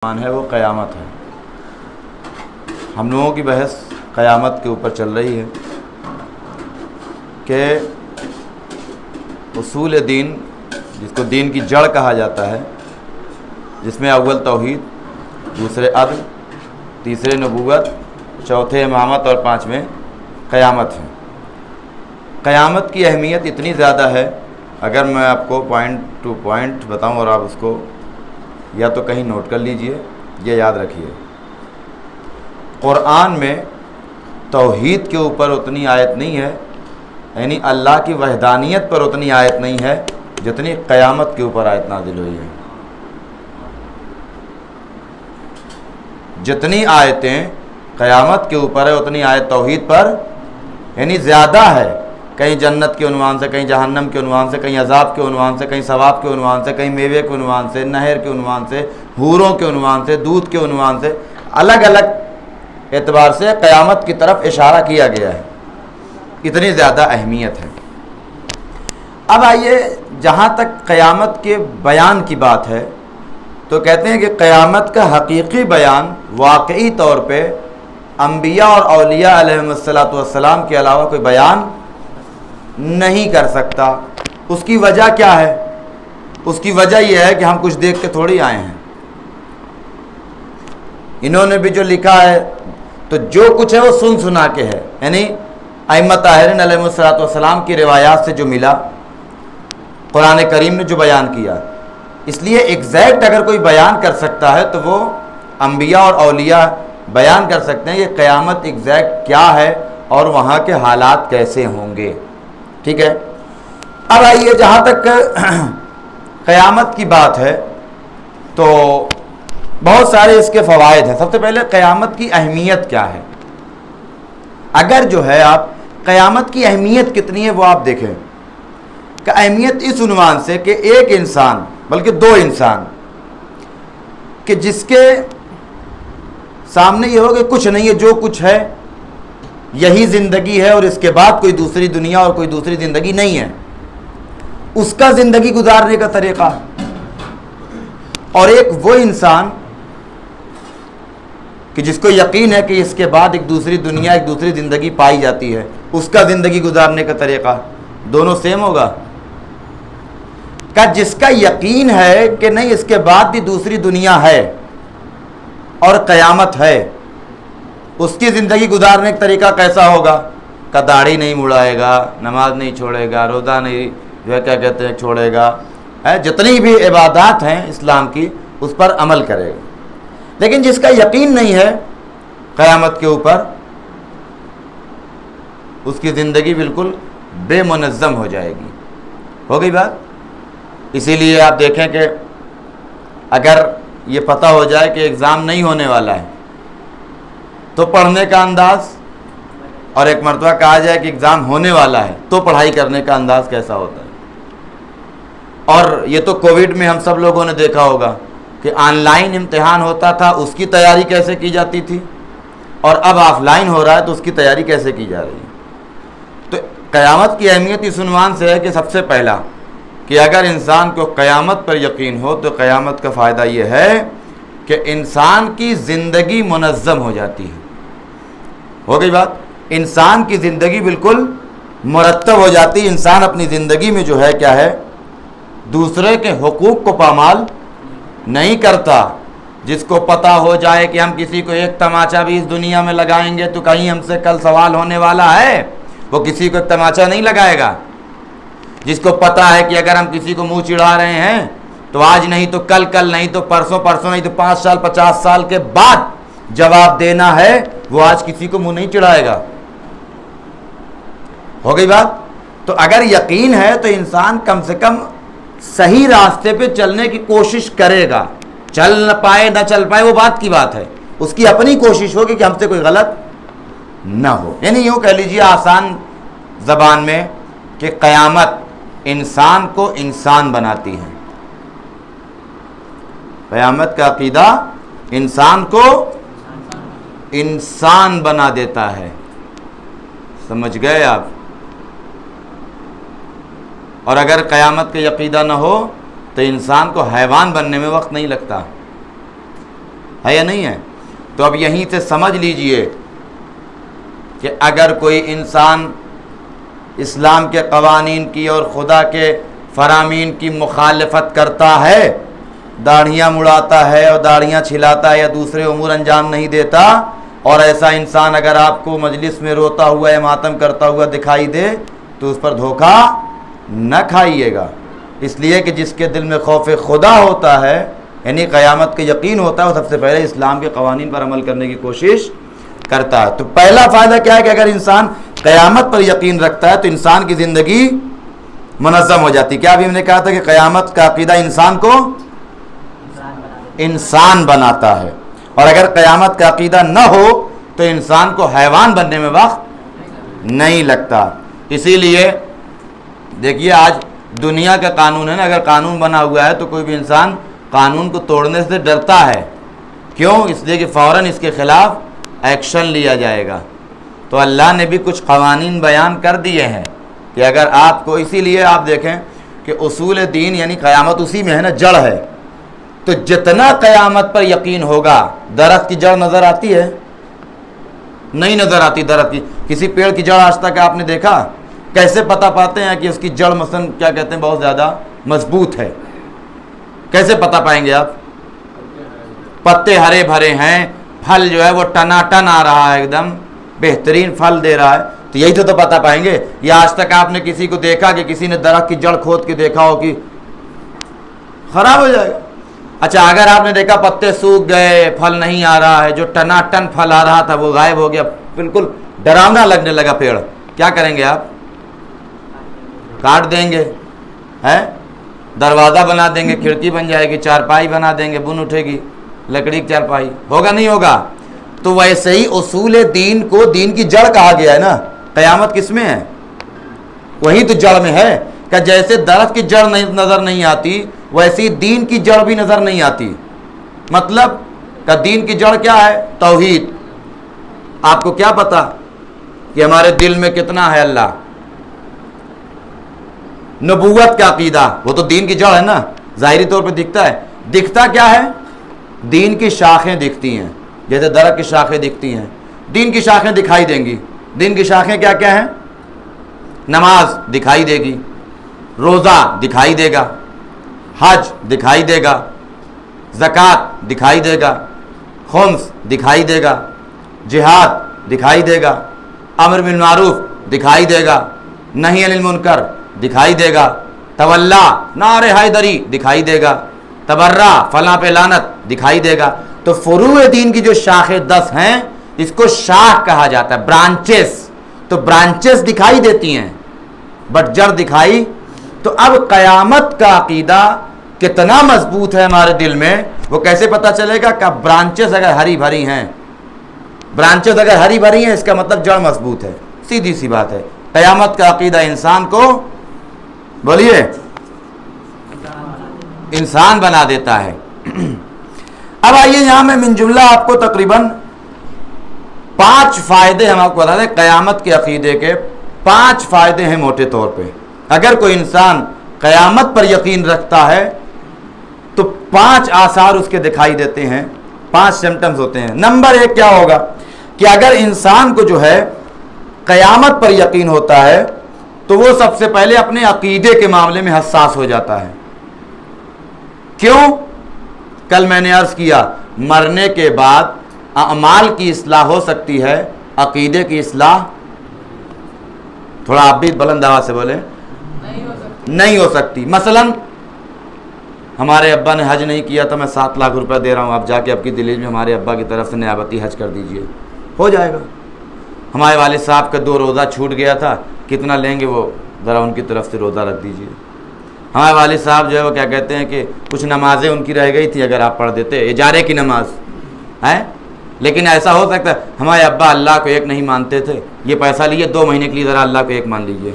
ہے وہ قیامت ہے۔ ہم لوگوں کی بحث قیامت کے اوپر چل رہی ہے کہ اصول دین، جس کو دین کی جڑ کہا جاتا ہے، جس میں اول توحید، دوسرے عدل، تیسرے نبوت، چوتھے امامت اور پانچویں قیامت ہے۔ قیامت کی اہمیت اتنی زیادہ ہے، اگر میں آپ کو پوائنٹ ٹو پوائنٹ بتاؤں اور آپ اس کو یا تو کہیں نوٹ کر لیجئے یا یاد رکھیے، قرآن میں توحید کے اوپر اتنی آیت نہیں ہے، یعنی اللہ کی وحدانیت پر اتنی آیت نہیں ہے جتنی قیامت کے اوپر آیت نازل ہوئی ہے۔ جتنی آیتیں قیامت کے اوپر ہے اتنی آیت توحید پر یعنی زیادہ ہے، کہیں جنت کے عنوان سے، کہیں جہنم کے عنوان سے، کہیں عذاب کے عنوان سے، کہیں ثواب کے عنوان سے، کہیں میوے کے عنوان سے، نہر کے عنوان سے، حوروں کے عنوان سے، دودھ کے عنوان سے، الگ الگ اعتبار سے قیامت کی طرف اشارہ کیا گیا ہے۔ اتنی زیادہ اہمیت ہے۔ اب آئیے، جہاں تک قیامت کے بیان کی بات ہے تو کہتے ہیں کہ قیامت کا حقیقی بیان واقعی طور پہ انبیاء اور اولیاء علیہم السلام کے علاوہ کوئی بیان نہیں کر سکتا۔ اس کی وجہ کیا ہے؟ اس کی وجہ یہ ہے کہ ہم کچھ دیکھ کے تھوڑی آئے ہیں۔ انہوں نے بھی جو لکھا ہے تو جو کچھ ہے وہ سن سنا کے ہے، یعنی ائمہ طاہرین علیہم السلام کی روایات سے جو ملا، قرآن کریم نے جو بیان کیا، اس لیے ایگزیکٹ اگر کوئی بیان کر سکتا ہے تو وہ انبیاء اور اولیاء بیان کر سکتے ہیں کہ قیامت ایگزیکٹ کیا ہے اور وہاں کے حالات کیسے ہوں گے۔ ٹھیک ہے، اب آئیے، جہاں تک قیامت کی بات ہے تو بہت سارے اس کے فوائد ہیں۔ سب سے پہلے قیامت کی اہمیت کیا ہے؟ اگر جو ہے آپ قیامت کی اہمیت کتنی ہے وہ آپ دیکھیں کہ اہمیت اس عنوان سے کہ ایک انسان، بلکہ دو انسان، کہ جس کے سامنے یہ ہو کہ کچھ نہیں ہے، جو کچھ ہے یہی زندگی ہے اور اس کے بعد کوئی دوسری دنیا اور کوئی دوسری زندگی نہیں ہے، اس کا زندگی گزارنے کا طریقہ، اور ایک وہ انسان کہ جس کو یقین ہے کہ اس کے بعد ایک دوسری دنیا، ایک دوسری زندگی پائی جاتی ہے، اس کا زندگی گزارنے کا طریقہ دونوں سیم ہوگا؟ کہ جس کا یقین ہے کہ نہیں اس کے بعد بھی دوسری دنیا ہے اور قیامت ہے، اس کی زندگی گزارنے کا طریقہ کیسا ہوگا؟ کہ داڑھی نہیں مڑائے گا، نماز نہیں چھوڑے گا، روزہ نہیں جو ہے کیا کہتے ہیں چھوڑے گا، جتنی بھی عبادات ہیں اسلام کی اس پر عمل کرے گا۔ لیکن جس کا یقین نہیں ہے قیامت کے اوپر، اس کی زندگی بالکل بے منظم ہو جائے گی۔ ہو گئی بات؟ اسی لیے آپ دیکھیں کہ اگر یہ پتہ ہو جائے کہ ایگزام نہیں ہونے والا ہے تو پڑھنے کا انداز، اور ایک مرتبہ کہا جائے کہ ایگزام ہونے والا ہے تو پڑھائی کرنے کا انداز کیسا ہوتا ہے۔ اور یہ تو کووڈ میں ہم سب لوگوں نے دیکھا ہوگا کہ آن لائن امتحان ہوتا تھا، اس کی تیاری کیسے کی جاتی تھی، اور اب آف لائن ہو رہا ہے تو اس کی تیاری کیسے کی جا رہی ہے۔ تو قیامت کی اہمیت اس عنوان سے ہے کہ سب سے پہلا کہ اگر انسان کو قیامت پر یقین ہو تو قیامت کا فائدہ یہ ہے کہ انسان کی زندگی منظم ہو جاتی ہے۔ ہو گئی بات؟ انسان کی زندگی بالکل مرتب ہو جاتی ہے۔ انسان اپنی زندگی میں جو ہے کیا ہے، دوسرے کے حقوق کو پامال نہیں کرتا۔ جس کو پتہ ہو جائے کہ ہم کسی کو ایک تماچا بھی اس دنیا میں لگائیں گے تو کہیں ہم سے کل سوال ہونے والا ہے، وہ کسی کو ایک تماچا نہیں لگائے گا۔ جس کو پتہ ہے کہ اگر ہم کسی کو منہ چڑھا رہے ہیں تو آج نہیں تو کل، کل نہیں تو پرسوں، پرسوں نہیں تو 5 سال 50 سال کے بعد جواب دینا ہے، وہ آج کسی کو منہ نہیں چڑھائے گا۔ ہو گئی بات؟ تو اگر یقین ہے تو انسان کم سے کم صحیح راستے پہ چلنے کی کوشش کرے گا۔ چل نہ پائے نہ چل پائے وہ بات کی بات ہے، اس کی اپنی کوشش ہوگی کہ ہم سے کوئی غلط نہ ہو۔ یعنی یوں کہہ لیجیے آسان زبان میں کہ قیامت انسان کو انسان بناتی ہے۔ قیامت کا عقیدہ انسان کو انسان بنا دیتا ہے۔ سمجھ گئے آپ؟ اور اگر قیامت کا عقیدہ نہ ہو تو انسان کو حیوان بننے میں وقت نہیں لگتا۔ ہے یا نہیں ہے؟ تو اب یہیں سے سمجھ لیجئے کہ اگر کوئی انسان اسلام کے قوانین کی اور خدا کے فرامین کی مخالفت کرتا ہے، داڑھیاں مڑاتا ہے اور داڑھیاں چھلاتا ہے یا دوسرے امور انجام نہیں دیتا، اور ایسا انسان اگر آپ کو مجلس میں روتا ہوا یا ماتم کرتا ہوا دکھائی دے تو اس پر دھوکہ نہ کھائیے گا، اس لیے کہ جس کے دل میں خوف خدا ہوتا ہے، یعنی قیامت کا یقین ہوتا ہے، وہ سب سے پہلے اسلام کے قوانین پر عمل کرنے کی کوشش کرتا ہے۔ تو پہلا فائدہ کیا ہے کہ اگر انسان قیامت پر یقین رکھتا ہے تو انسان کی زندگی منظم ہو جاتی۔ کیا ابھی ہم نے کہا تھا کہ قیامت کا عقیدہ انسان کو انسان بناتا ہے، اور اگر قیامت کا عقیدہ نہ ہو تو انسان کو حیوان بننے میں وقت نہیں لگتا۔ اسی لیے دیکھیے آج دنیا کا قانون ہے نا، اگر قانون بنا ہوا ہے تو کوئی بھی انسان قانون کو توڑنے سے ڈرتا ہے، کیوں؟ اس لیے کہ فوراً اس کے خلاف ایکشن لیا جائے گا۔ تو اللہ نے بھی کچھ قوانین بیان کر دیے ہیں کہ اگر آپ کو، اسی لیے آپ دیکھیں کہ اصول دین یعنی قیامت اسی میں ہے نا، جڑ ہے، تو جتنا قیامت پر یقین ہوگا، درخت کی جڑ نظر آتی ہے؟ نہیں نظر آتی درخت کی، کسی پیڑ کی جڑ آج تک آپ نے دیکھا؟ کیسے پتہ پاتے ہیں کہ اس کی جڑ مثلا کیا کہتے ہیں بہت زیادہ مضبوط ہے؟ کیسے پتہ پائیں گے آپ؟ پتے ہرے بھرے ہیں، پھل جو ہے وہ ٹناٹن آ رہا ہے، ایک دم بہترین پھل دے رہا ہے، تو یہی تو پتہ پائیں گے۔ یا آج تک آپ نے کسی کو دیکھا کہ کسی نے درخت کی جڑ کھود کے دیکھا ہو کہ خراب ہو جائے گا؟ اچھا اگر آپ نے دیکھا پتے سوکھ گئے، پھل نہیں آ رہا ہے، جو ٹناٹن پھل آ رہا تھا وہ غائب ہو گیا، بالکل ڈراونا لگنے لگا پیڑ، کیا کریں گے آپ؟ کاٹ دیں گے، ہے دروازہ بنا دیں گے، کھڑکی بن جائے گی، چارپائی بنا دیں گے، بن اٹھے گی لکڑی کی چارپائی، ہوگا نہیں ہوگا؟ تو ویسے ہی اصول دین کو دین کی جڑ کہا گیا ہے نا۔ قیامت کس میں ہے؟ وہی تو جڑ میں ہے، کہ جیسے درخت کی جڑ نظر نہیں آتی ویسی دین کی جڑ بھی نظر نہیں آتی۔ مطلب کہ دین کی جڑ کیا ہے؟ توحید۔ آپ کو کیا پتا کہ ہمارے دل میں کتنا ہے اللہ؟ نبوت کا عقیدہ، وہ تو دین کی جڑ ہے نا، ظاہری طور پہ دکھتا ہے۔ دکھتا کیا ہے؟ دین کی شاخیں دکھتی ہیں، جیسے درخت کی شاخیں دکھتی ہیں، دین کی شاخیں دکھائی دیں گی۔ دین کی شاخیں کیا کیا ہیں؟ نماز دکھائی دے گی، روزہ دکھائی دے گا، حج دکھائی دے گا، زکوٰۃ دکھائی دے گا، خمس دکھائی دے گا، جہاد دکھائی دے گا، امر بالمعروف دکھائی دے گا، نہی عن المنکر دکھائی دے گا، تولا نعرہ حیدری دکھائی دے گا، تبرہ فلاں پہ لعنت دکھائی دے گا۔ تو فروع دین کی جو شاخیں 10 ہیں اس کو شاخ کہا جاتا ہے، برانچز۔ تو برانچز دکھائی دیتی ہیں بٹ جڑ دکھائی۔ تو اب قیامت کا عقیدہ کتنا مضبوط ہے ہمارے دل میں، وہ کیسے پتہ چلے گا؟ کہ برانچز اگر ہری بھری ہیں، برانچز اگر ہری بھری ہیں اس کا مطلب جڑ مضبوط ہے، سیدھی سی بات ہے۔ قیامت کا عقیدہ انسان کو، بولیے، انسان بنا دیتا ہے۔ اب آئیے یہاں میں من جملہ آپ کو تقریباً 5 فائدے ہم آپ کو بتا دیں، قیامت کے عقیدے کے 5 فائدے ہیں موٹے طور پہ۔ اگر کوئی انسان قیامت پر یقین رکھتا ہے تو 5 آثار اس کے دکھائی دیتے ہیں، 5 سمٹمز ہوتے ہیں۔ نمبر 1 کیا ہوگا کہ اگر انسان کو جو ہے قیامت پر یقین ہوتا ہے تو وہ سب سے پہلے اپنے عقیدے کے معاملے میں حساس ہو جاتا ہے۔ کیوں؟ کل میں نے عرض کیا مرنے کے بعد اعمال کی اصلاح ہو سکتی ہے، عقیدے کی اصلاح، تھوڑا آپ بھی بلند آواز سے بولیں، نہیں ہو سکتی۔ مثلا ہمارے ابا نے حج نہیں کیا تو میں 7 لاکھ روپے دے رہا ہوں، آپ جا کے آپ کی دلیل میں ہمارے ابا کی طرف سے نیابتی حج کر دیجئے، ہو جائے گا۔ ہمارے والد صاحب کا 2 روزہ چھوٹ گیا تھا، کتنا لیں گے وہ ذرا ان کی طرف سے روزہ رکھ دیجئے۔ ہمارے والد صاحب جو ہے وہ کیا کہتے ہیں کہ کچھ نمازیں ان کی رہ گئی تھی، اگر آپ پڑھ دیتے، اجارے کی نماز ہے، لیکن ایسا ہو سکتا ہے ہمارے ابا اللہ کو ایک نہیں مانتے تھے، یہ پیسہ لیے 2 مہینے کے لیے ذرا اللہ کو ایک مان لیجئے۔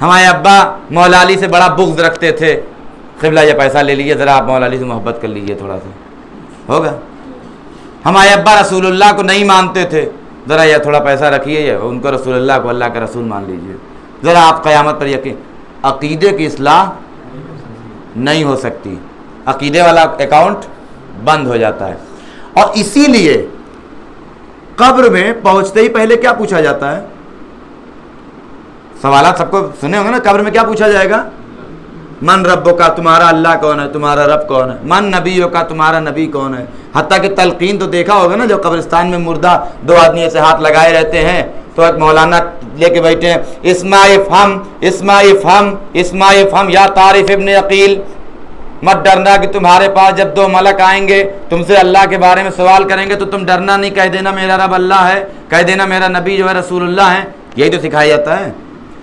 ہمارے ابا مولا علی سے بڑا بغض رکھتے تھے، قبلہ یہ پیسہ لے لیجئے ذرا، آپ مولا علی سے محبت کر لیجئے تھوڑا سا، ہوگا۔ ہمارے ابا رسول اللہ کو نہیں مانتے تھے، ذرا یہ تھوڑا پیسہ رکھیے، ان کو رسول اللہ کو اللہ کا رسول مان لیجئے، ذرا آپ قیامت پر یقین۔ عقیدے کی اصلاح نہیں ہو سکتی۔ عقیدے والا اکاؤنٹ بند ہو جاتا ہے. اور اسی لیے قبر میں پہنچتے ہی پہلے کیا پوچھا جاتا ہے؟ سوالات سب کو سنے ہوں گے نا. قبر میں کیا پوچھا جائے گا؟ من ربو کا، تمہارا اللہ کون ہے، تمہارا رب کون ہے. من نبیوں کا، تمہارا نبی کون ہے. حتیٰ کہ تلقین تو دیکھا ہوگا نا، جو قبرستان میں مردہ دو آدمی ایسے ہاتھ لگائے رہتے ہیں تو ایک مولانا لے کے بیٹھے ہیں، اسمع افہم اسمع افہم اسمع افہم یا طارف ابن عقیل، مت ڈرنا کہ تمہارے پاس جب دو ملک آئیں گے تم سے اللہ کے بارے میں سوال کریں گے تو تم ڈرنا نہیں، کہہ دینا میرا رب اللہ ہے، کہہ دینا میرا نبی جو ہے رسول اللہ ہے. یہی تو سکھایا جاتا ہے.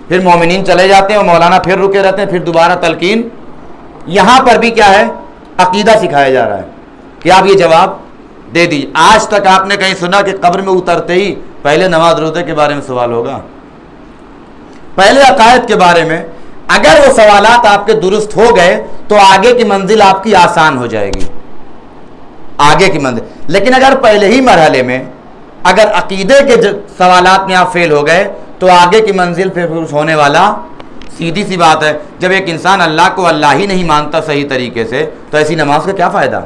پھر مومنین چلے جاتے ہیں، مولانا پھر رکے رہتے ہیں، پھر دوبارہ تلقین. یہاں پر بھی کیا ہے؟ عقیدہ سکھایا جا رہا ہے کہ آپ یہ جواب دے دیجیے. آج تک آپ نے کہیں سنا کہ قبر میں اترتے ہی پہلے نماز روزے کے بارے میں سوال ہوگا؟ پہلے عقائد کے بارے میں. اگر وہ سوالات آپ کے درست ہو گئے تو آگے کی منزل آپ کی آسان ہو جائے گی، آگے کی منزل. لیکن اگر پہلے ہی مرحلے میں اگر عقیدے کے سوالات میں آپ فیل ہو گئے تو آگے کی منزل پھر ہونے والا سیدھی سی بات ہے. جب ایک انسان اللہ کو اللہ ہی نہیں مانتا صحیح طریقے سے تو ایسی نماز کا کیا فائدہ؟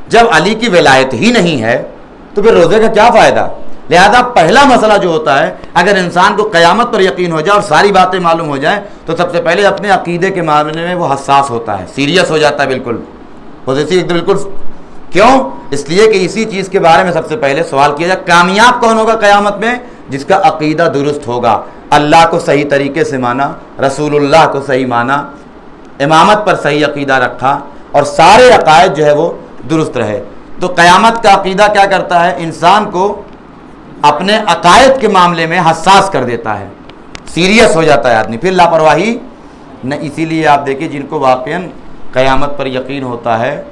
جب علی کی ولایت ہی نہیں ہے تو پھر روزے کا کیا فائدہ؟ لہذا پہلا مسئلہ جو ہوتا ہے، اگر انسان کو قیامت پر یقین ہو جائے اور ساری باتیں معلوم ہو جائیں تو سب سے پہلے اپنے عقیدے کے معاملے میں وہ حساس ہوتا ہے، سیریس ہو جاتا ہے، بالکل بالکل. کیوں؟ اس لیے کہ اسی چیز کے بارے میں سب سے پہلے سوال کیا جائے. کامیاب کون ہوگا قیامت میں؟ جس کا عقیدہ درست ہوگا، اللہ کو صحیح طریقے سے مانا، رسول اللہ کو صحیح مانا، امامت پر صحیح عقیدہ رکھا اور سارے عقائد جو ہے وہ درست رہے. تو قیامت کا عقیدہ کیا کرتا ہے؟ انسان کو اپنے عقائد کے معاملے میں حساس کر دیتا ہے، سیریس ہو جاتا ہے آدمی، پھر لاپرواہی نہ. اسی لیے آپ دیکھیے جن کو واقعاً قیامت پر یقین ہوتا ہے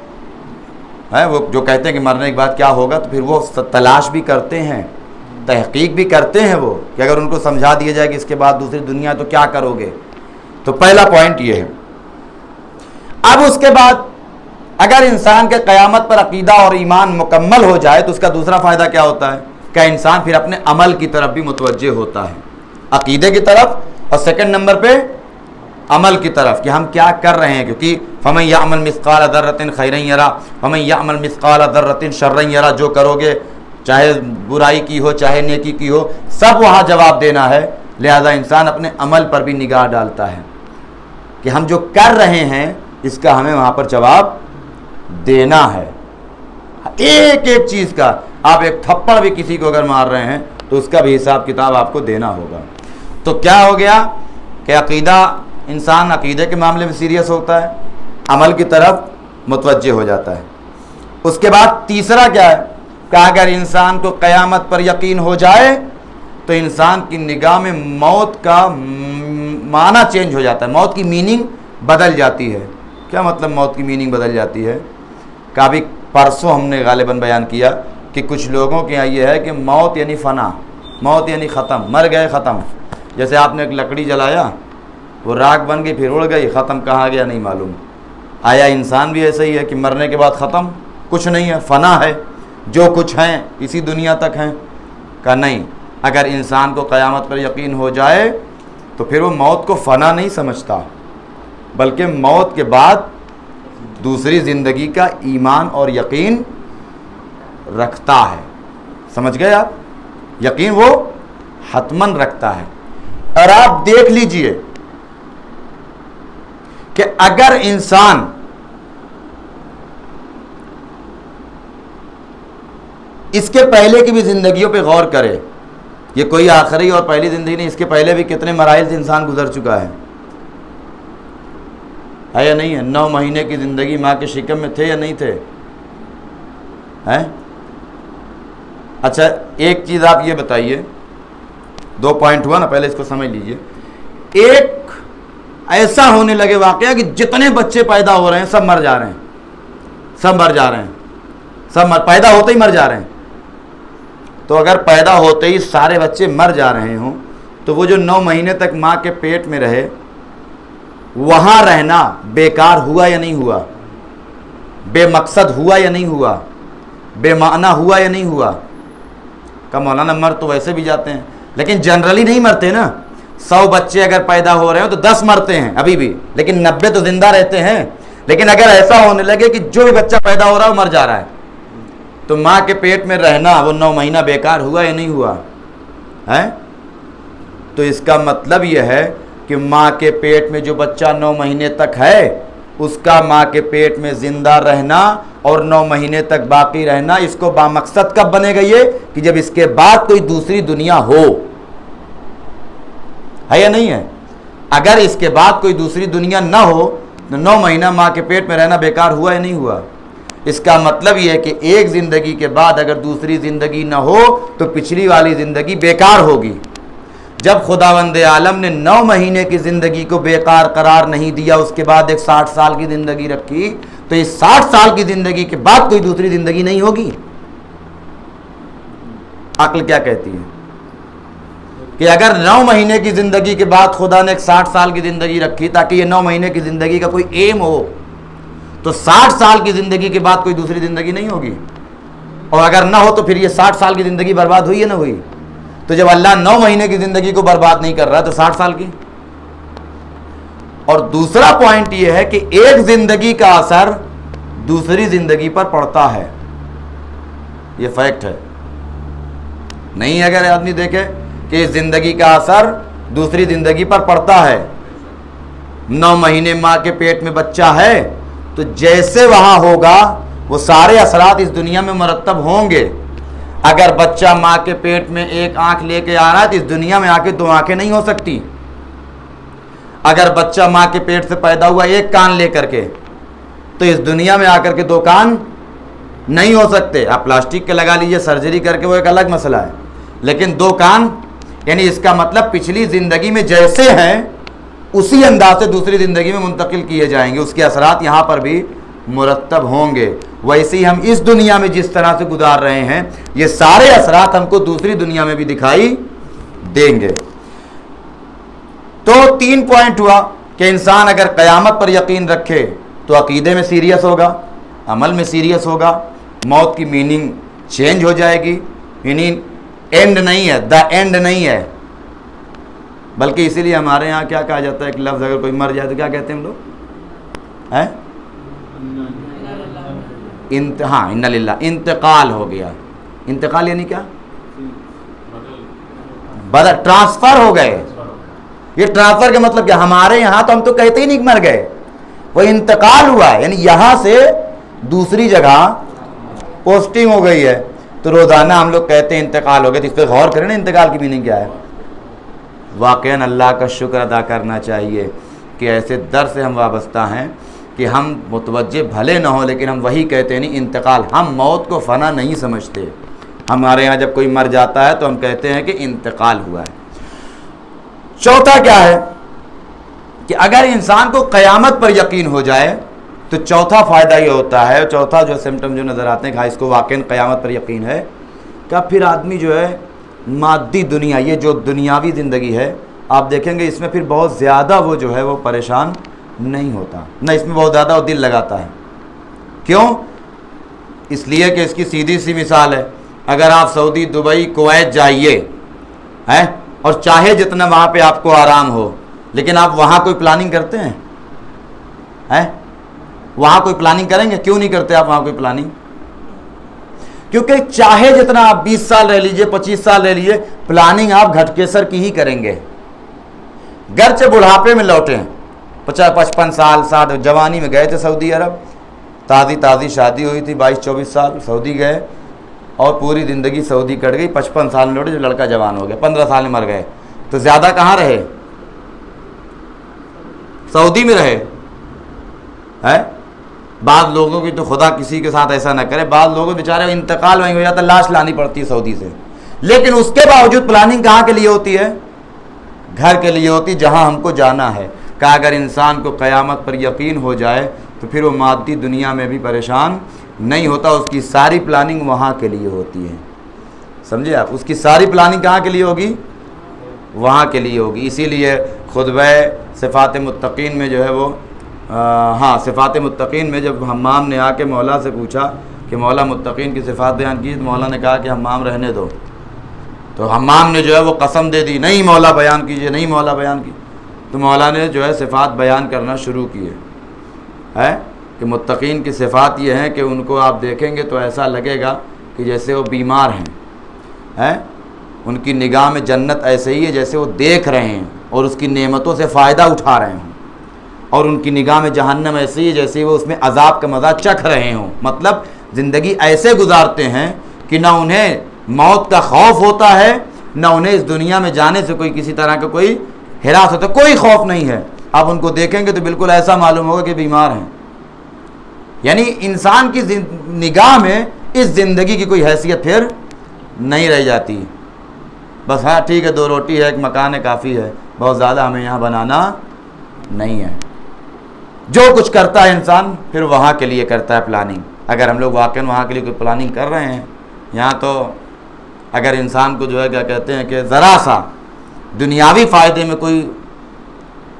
وہ جو کہتے ہیں کہ مرنے کے بعد کیا ہوگا تو پھر وہ تلاش بھی کرتے ہیں، تحقیق بھی کرتے ہیں وہ کہ اگر ان کو سمجھا دیا جائے کہ اس کے بعد دوسری دنیا تو کیا کرو گے. تو پہلا پوائنٹ یہ ہے. اب اس کے بعد اگر انسان کے قیامت پر عقیدہ اور ایمان مکمل ہو جائے تو اس کا دوسرا فائدہ کیا ہوتا ہے؟ کہ انسان پھر اپنے عمل کی طرف بھی متوجہ ہوتا ہے، عقیدے کی طرف اور سیکنڈ نمبر پہ عمل کی طرف کہ ہم کیا کر رہے ہیں. کیونکہ فَمَن يَعْمَلْ مِثْقَالَ ذَرَّةٍ خَيْرًا يَرَهُ وَمَن يَعْمَلْ مِثْقَالَ ذَرَّةٍ شَرًّا يَرَهُ. جو کرو گے چاہے برائی کی ہو چاہے نیکی کی ہو سب وہاں جواب دینا ہے. لہذا انسان اپنے عمل پر بھی نگاہ ڈالتا ہے کہ ہم جو کر رہے ہیں اس کا ہمیں وہاں پر جواب دینا ہے. ایک ایک چیز کا. آپ ایک تھپڑ بھی کسی کو اگر مار رہے ہیں تو اس کا بھی حساب کتاب آپ کو دینا ہوگا. تو کیا ہو گیا کہ عقیدہ، انسان عقیدے کے معاملے میں سیریس ہوتا ہے، عمل کی طرف متوجہ ہو جاتا ہے. اس کے بعد تیسرا کیا ہے کہ اگر انسان کو قیامت پر یقین ہو جائے تو انسان کی نگاہ میں موت کا معنی چینج ہو جاتا ہے، موت کی میننگ بدل جاتی ہے. کیا مطلب موت کی میننگ بدل جاتی ہے؟ کہ ابھی پرسوں ہم نے غالباً بیان کیا کہ کچھ لوگوں کے یہاں یہ ہے کہ موت یعنی فنا، موت یعنی ختم، مر گئے ختم. جیسے آپ نے ایک لکڑی جلایا وہ راکھ بن گئی پھر اڑ گئی، ختم کہاں گیا نہیں معلوم. آیا انسان بھی ایسا ہی ہے کہ مرنے کے بعد ختم، کچھ نہیں ہے، فنا ہے، جو کچھ ہیں اسی دنیا تک ہیں؟ کہ نہیں. اگر انسان کو قیامت پر یقین ہو جائے تو پھر وہ موت کو فنا نہیں سمجھتا بلکہ موت کے بعد دوسری زندگی کا ایمان اور یقین رکھتا ہے. سمجھ گئے آپ؟ یقین وہ حتماً رکھتا ہے. اور آپ دیکھ لیجئے کہ اگر انسان اس کے پہلے کی بھی زندگیوں پہ غور کرے، یہ کوئی آخری اور پہلی زندگی نہیں، اس کے پہلے بھی کتنے مراحل سے انسان گزر چکا ہے یا نہیں ہے؟ 9 مہینے کی زندگی ماں کے شکم میں تھے یا نہیں تھے؟ اچھا ایک چیز آپ یہ بتائیے، 2 پوائنٹ ہوا نا، پہلے اس کو سمجھ لیجئے. ایک ایسا ہونے لگے واقعہ کہ جتنے بچے پیدا ہو رہے ہیں سب مر جا رہے ہیں، سب مر جا رہے ہیں، سب پیدا ہوتے ہی مر جا رہے ہیں. تو اگر پیدا ہوتے ہی سارے بچے مر جا رہے ہوں تو وہ جو 9 مہینے تک ماں کے پیٹ میں رہے وہاں رہنا بیکار ہوا یا نہیں ہوا؟ بے مقصد ہوا یا نہیں ہوا؟ بے معنی ہوا یا نہیں ہوا؟ کہ مولانا مر تو ویسے بھی جاتے ہیں لیکن جنرلی نہیں مرتے نا. 100 بچے اگر پیدا ہو رہے ہوں تو 10 مرتے ہیں ابھی بھی، لیکن 90 تو زندہ رہتے ہیں. لیکن اگر ایسا ہونے لگے کہ جو بھی بچہ پیدا ہو رہا ہے وہ مر جا رہا ہے، تو ماں کے پیٹ میں رہنا وہ 9 مہینہ بیکار ہوا یا نہیں ہوا ہے؟ تو اس کا مطلب یہ ہے کہ ماں کے پیٹ میں جو بچہ 9 مہینے تک ہے اس کا ماں کے پیٹ میں زندہ رہنا اور 9 مہینے تک باقی رہنا، اس کو بامقصد کب بنے گا؟ یہ کہ جب اس کے بعد کوئی دوسری دنیا ہو، ہے یا نہیں ہے؟ اگر اس کے بعد کوئی دوسری دنیا نہ ہو تو 9 مہینہ ماں کے پیٹ میں رہنا بیکار ہوا یا نہیں ہوا؟ اس کا مطلب یہ ہے کہ ایک زندگی کے بعد اگر دوسری زندگی نہ ہو تو پچھلی والی زندگی بیکار ہوگی۔ جب خداوند عالم نے 9 مہینے کی زندگی کو بیکار قرار نہیں دیا، اس کے بعد ایک 60 سال کی زندگی رکھی، تو اس 60 سال کی زندگی کے بعد کوئی دوسری زندگی نہیں ہوگی۔ عقل کیا کہتی ہے کہ اگر 9 مہینے کی زندگی کے بعد خدا نے ایک 60 سال کی زندگی رکھی تاکہ یہ 9 مہینے کی زندگی کا کوئی ایم ہو، تو 60 سال کی زندگی کے بعد کوئی دوسری زندگی نہیں ہوگی، اور اگر نہ ہو تو پھر یہ 60 سال کی زندگی برباد ہوئی یا نہ ہوئی؟ تو جب اللہ 9 مہینے کی زندگی کو برباد نہیں کر رہا تو 60 سال کی۔ اور دوسرا پوائنٹ یہ ہے کہ ایک زندگی کا اثر دوسری زندگی پر پڑتا ہے، یہ فیکٹ ہے، نہیں اگر آدمی دیکھے کہ زندگی کا اثر دوسری زندگی پر پڑتا ہے۔ 9 مہینے ماں کے پیٹ میں بچہ ہے تو جیسے وہاں ہوگا وہ سارے اثرات اس دنیا میں مرتب ہوں گے۔ اگر بچہ ماں کے پیٹ میں ایک آنکھ لے کے آ رہا ہے تو اس دنیا میں آ کے 2 آنکھیں نہیں ہو سکتی۔ اگر بچہ ماں کے پیٹ سے پیدا ہوا ایک کان لے کر کے تو اس دنیا میں آ کر کے 2 کان نہیں ہو سکتے۔ آپ پلاسٹک کے لگا لیجئے، سرجری کر کے، وہ ایک الگ مسئلہ ہے، لیکن 2 کان، یعنی اس کا مطلب پچھلی زندگی میں جیسے ہیں اسی انداز سے دوسری زندگی میں منتقل کیے جائیں گے، اس کے اثرات یہاں پر بھی مرتب ہوں گے۔ ویسے ہی ہم اس دنیا میں جس طرح سے گزار رہے ہیں یہ سارے اثرات ہم کو دوسری دنیا میں بھی دکھائی دیں گے۔ تو 3 پوائنٹ ہوا کہ انسان اگر قیامت پر یقین رکھے تو عقیدے میں سیریس ہوگا، عمل میں سیریس ہوگا، موت کی میننگ چینج ہو جائے گی، یعنی اینڈ نہیں ہے، دا اینڈ نہیں ہے، بلکہ اسی لیے ہمارے یہاں کیا کہا جاتا ہے، ایک لفظ اگر کوئی مر جائے تو کیا کہتے ہیں ہم لوگ؟ ہیں ہاں، اِنَّ لِلَّهِ، انتقال ہو گیا۔ انتقال یعنی کیا؟ بدل، ٹرانسفر ہو گئے۔ یہ ٹرانسفر کا مطلب کیا؟ ہمارے یہاں تو ہم تو کہتے ہی نہیں مر گئے، وہ انتقال ہوا ہے، یعنی یہاں سے دوسری جگہ پوسٹنگ ہو گئی ہے۔ تو روزانہ ہم لوگ کہتے ہیں انتقال ہو گیا، تو اس پہ غور کریں نا انتقال کی میننگ کیا ہے۔ واقعاً اللہ کا شکر ادا کرنا چاہیے کہ ایسے در سے ہم وابستہ ہیں کہ ہم متوجہ بھلے نہ ہوں لیکن ہم وہی کہتے ہیں، نہیں انتقال، ہم موت کو فنا نہیں سمجھتے۔ ہمارے یہاں جب کوئی مر جاتا ہے تو ہم کہتے ہیں کہ انتقال ہوا ہے۔ چوتھا کیا ہے کہ اگر انسان کو قیامت پر یقین ہو جائے تو چوتھا فائدہ یہ ہوتا ہے، چوتھا جو سمٹم جو نظر آتے ہیں کہ اس کو واقعاً قیامت پر یقین ہے، کہ پھر آدمی جو ہے مادی دنیا، یہ جو دنیاوی زندگی ہے، آپ دیکھیں گے اس میں پھر بہت زیادہ وہ جو ہے وہ پریشان نہیں ہوتا، نہ اس میں بہت زیادہ وہ دل لگاتا ہے۔ کیوں؟ اس لیے کہ اس کی سیدھی سی مثال ہے، اگر آپ سعودی، دبئی، کویت جائیے ہیں اور چاہے جتنا وہاں پہ آپ کو آرام ہو، لیکن آپ وہاں کوئی پلاننگ کرتے ہیں؟ وہاں کوئی پلاننگ کریں گے؟ کیوں نہیں کرتے آپ وہاں کوئی پلاننگ؟ کیونکہ چاہے جتنا آپ 20 سال رہ لیجئے، 25 سال رہ لیجئے، پلاننگ آپ گھٹکے سر کی ہی کریں گے۔ گرچہ بڑھاپے میں لوٹیں، 55 سال، 60، جوانی میں گئے تھے سعودی عرب، تازی شادی ہوئی تھی، 22-24 سال سعودی گئے اور پوری زندگی سعودی کٹ گئی، 55 سال میں لوٹے جب لڑکا جوان ہو گیا، 15 سال میں مر گئے، تو زیادہ کہاں رہے؟ سعودی میں رہے ہے۔ بعض لوگوں کی تو خدا کسی کے ساتھ ایسا نہ کرے، بعض لوگوں بیچارے انتقال وہیں ہو جاتا، لاش لانی پڑتی ہے سعودی سے، لیکن اس کے باوجود پلاننگ کہاں کے لیے ہوتی ہے؟ گھر کے لیے ہوتی، جہاں ہم کو جانا ہے۔ کہ اگر انسان کو قیامت پر یقین ہو جائے تو پھر وہ مادی دنیا میں بھی پریشان نہیں ہوتا، اس کی ساری پلاننگ وہاں کے لیے ہوتی ہے۔ سمجھے آپ؟ اس کی ساری پلاننگ کہاں کے لیے ہوگی؟ وہاں کے لیے ہوگی۔ اسی لیے خطبہ صفات متقین میں جو ہے وہ صفات متقین میں جب حمام نے آ کے مولا سے پوچھا کہ مولا متقین کی صفات بیان کی، تو مولا نے کہا کہ حمام رہنے دو، تو حمام نے جو ہے وہ قسم دے دی، نہیں مولا بیان کیجئے، نہیں مولا بیان کی، تو مولا نے جو ہے صفات بیان کرنا شروع کیے ہے۔ کہ متقین کی صفات یہ ہیں کہ ان کو آپ دیکھیں گے تو ایسا لگے گا کہ جیسے وہ بیمار ہیں، ان کی نگاہ میں جنت ایسے ہی ہے جیسے وہ دیکھ رہے ہیں اور اس کی نعمتوں سے فائدہ اٹھا رہے ہوں، اور ان کی نگاہ میں جہنم ایسی ہے جیسے وہ اس میں عذاب کا مزہ چکھ رہے ہوں۔ مطلب زندگی ایسے گزارتے ہیں کہ نہ انہیں موت کا خوف ہوتا ہے، نہ انہیں اس دنیا میں جانے سے کوئی کسی طرح کا کوئی ہراس ہوتا ہے، کوئی خوف نہیں ہے۔ آپ ان کو دیکھیں گے تو بالکل ایسا معلوم ہوگا کہ بیمار ہیں۔ یعنی انسان کی نگاہ میں اس زندگی کی کوئی حیثیت پھر نہیں رہ جاتی۔ بس ہاں ٹھیک ہے، 2 روٹی ہے، 1 مکان ہے، کافی ہے، بہت زیادہ ہمیں یہاں بنانا نہیں ہے۔ جو کچھ کرتا ہے انسان پھر وہاں کے لیے کرتا ہے پلاننگ۔ اگر ہم لوگ واقعاً وہاں کے لیے کوئی پلاننگ کر رہے ہیں، یہاں تو اگر انسان کو جو ہے کیا کہتے ہیں کہ ذرا سا دنیاوی فائدے میں کوئی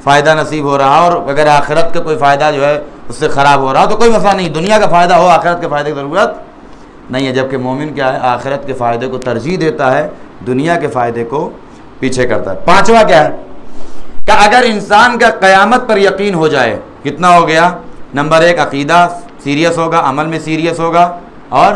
فائدہ نصیب ہو رہا اور اگر آخرت کا کوئی فائدہ جو ہے اس سے خراب ہو رہا تو کوئی مسئلہ نہیں، دنیا کا فائدہ ہو، آخرت کے فائدے کی ضرورت نہیں ہے۔ جبکہ مومن کیا ہے، آخرت کے فائدے کو ترجیح دیتا ہے، دنیا کے فائدے کو پیچھے کرتا ہے۔ 5واں کیا ہے کہ اگر انسان کا قیامت پر یقین ہو جائے، کتنا ہو گیا؟ نمبر 1 عقیدہ سیریس ہوگا، عمل میں سیریس ہوگا، اور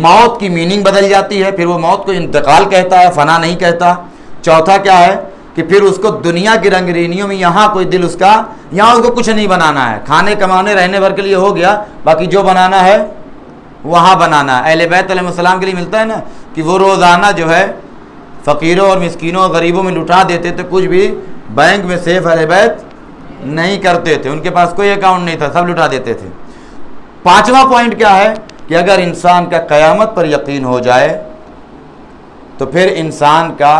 موت کی میننگ بدل جاتی ہے، پھر وہ موت کو انتقال کہتا ہے، فنا نہیں کہتا۔ چوتھا کیا ہے کہ پھر اس کو دنیا کی رنگرینیوں میں یہاں کوئی دل اس کا، یہاں اس کو کچھ نہیں بنانا ہے، کھانے کمانے رہنے بھر کے لیے ہو گیا، باقی جو بنانا ہے وہاں بنانا ہے۔ اہل بیت علیہ السلام کے لیے ملتا ہے نا کہ وہ روزانہ جو ہے فقیروں اور مسکینوں اور غریبوں میں لٹا دیتے تھے، کچھ بھی بینک میں سیف اہل بیت نہیں کرتے تھے، ان کے پاس کوئی اکاؤنٹ نہیں تھا، سب لٹا دیتے تھے۔ 5واں پوائنٹ کیا ہے کہ اگر انسان کا قیامت پر یقین ہو جائے تو پھر انسان کا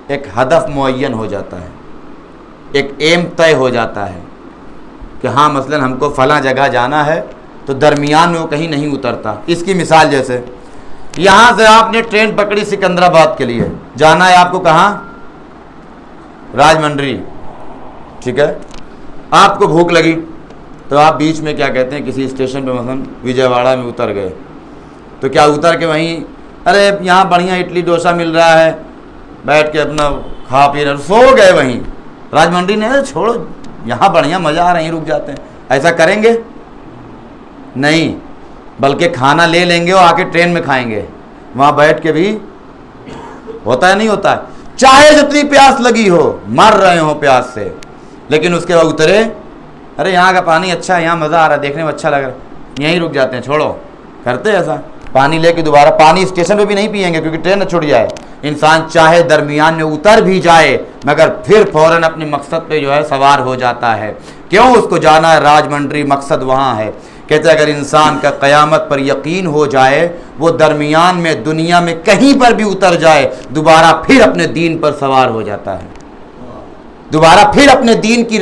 ایک ہدف معین ہو جاتا ہے، ایک ایم طے ہو جاتا ہے کہ ہاں مثلا ہم کو فلاں جگہ جانا ہے، تو درمیان میں وہ کہیں نہیں اترتا۔ اس کی مثال جیسے یہاں سے آپ نے ٹرین پکڑی سکندرآباد کے لیے، جانا ہے آپ کو کہاں؟ راجمنڈری، ٹھیک ہے؟ آپ کو بھوک لگی تو آپ بیچ میں کیا کہتے ہیں کسی اسٹیشن پہ مثلا وجے واڑہ میں اتر گئے، تو کیا اتر کے وہیں ارے یہاں بڑھیا اڈلی ڈوسا مل رہا ہے، بیٹھ کے اپنا کھا پی رہے، سو گئے وہیں؟ راجمنڈری نے چھوڑو یہاں بڑھیا مزہ آ رہا ہے، رک جاتے ہیں، ایسا کریں گے؟ نہیں، بلکہ کھانا لے لیں گے اور آ کے ٹرین میں کھائیں گے، وہاں بیٹھ کے بھی ہوتا ہے نہیں ہوتا ہے؟ چاہے جتنی پیاس لگی ہو، مر رہے ہوں پیاس سے، لیکن اس کے بعد اترے، ارے یہاں کا پانی اچھا ہے، یہاں مزہ آ رہا ہے، دیکھنے میں اچھا لگ رہا ہے، یہیں رک جاتے ہیں، چھوڑو، کرتے ایسا؟ پانی لے کے دوبارہ پانی اسٹیشن پہ بھی نہیں پئیں گے کیونکہ ٹرین نہ چھوٹ جائے۔ انسان چاہے درمیان میں اتر بھی جائے مگر پھر فوراً اپنے مقصد پہ جو ہے سوار ہو جاتا ہے۔ کیوں؟ اس کو جانا ہے راجمنڈری، مقصد وہاں ہے۔ کہتے ہیں اگر انسان کا قیامت پر یقین ہو جائے، وہ درمیان میں دنیا میں کہیں پر بھی اتر جائے، دوبارہ پھر اپنے دین پر سوار ہو جاتا ہے، دوبارہ پھر اپنے دین کی